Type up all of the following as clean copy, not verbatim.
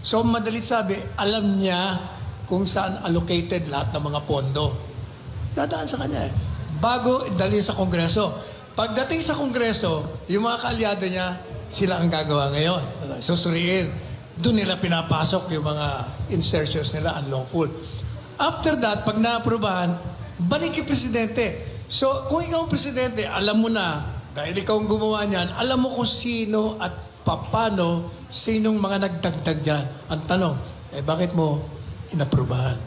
So madalit sabi, alam niya kung saan allocated lahat ng mga pondo. Dadaan sa kanya eh. Bago dali sa Kongreso. Pagdating sa Kongreso, yung mga kaalyado niya, sila ang gagawa ngayon. Susuriin. Doon nila pinapasok yung mga insertions nila, unlawful. After that, pag na-aprobahan, balik kay Presidente. So, kung ikaw ang Presidente, alam mo na, dahil ikaw ang gumawa niyan, alam mo kung sino at paano, sinong mga nagdagdag dyan. Ang tanong, bakit mo inaprobahan?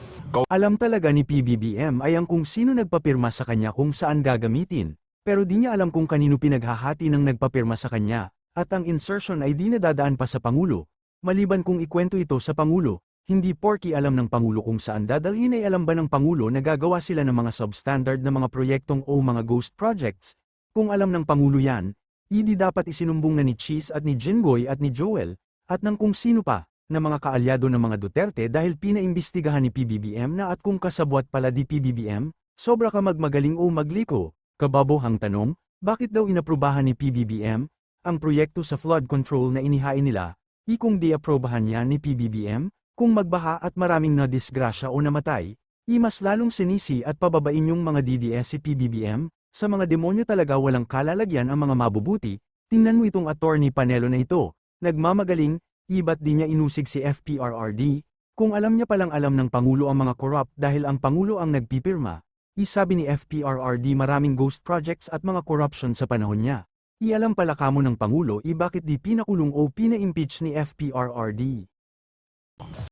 Alam talaga ni PBBM ay ang kung sino nagpapirma sa kanya kung saan gagamitin, pero di niya alam kung kanino pinaghahati ng nagpapirma sa kanya, at ang insertion ay di nadadaan pa sa Pangulo. Maliban kung ikwento ito sa Pangulo, hindi porky alam ng Pangulo kung saan dadalhin ay alam ba ng Pangulo na gagawa sila ng mga substandard na mga proyektong o mga ghost projects. Kung alam ng Pangulo yan, hindi dapat isinumbong na ni Cheese at ni Jinggoy at ni Joel, at ng kung sino pa, na mga kaalyado ng mga Duterte dahil pinaimbestigahan ni PBBM na at kung kasabwat pala di PBBM, sobra ka magmagaling o magliko. Kababohang tanong, bakit daw inaprubahan ni PBBM ang proyekto sa flood control na inihain nila? Kung di-aprobahan yan ni PBBM, kung magbaha at maraming nadisgrasya o namatay, mas lalong sinisi at pababain yung mga DDS si PBBM, sa mga demonyo talaga walang kalalagyan ang mga mabubuti. Tingnan mo itong attorney Panelo na ito, nagmamagaling, iba't di niya inusig si FPRRD, kung alam niya palang alam ng Pangulo ang mga corrupt dahil ang Pangulo ang nagpipirma. Isabi ni FPRRD maraming ghost projects at mga corruption sa panahon niya. Ialam pala kamo ng Pangulo bakit di pinakulong o pina-impeach ni FPRRD.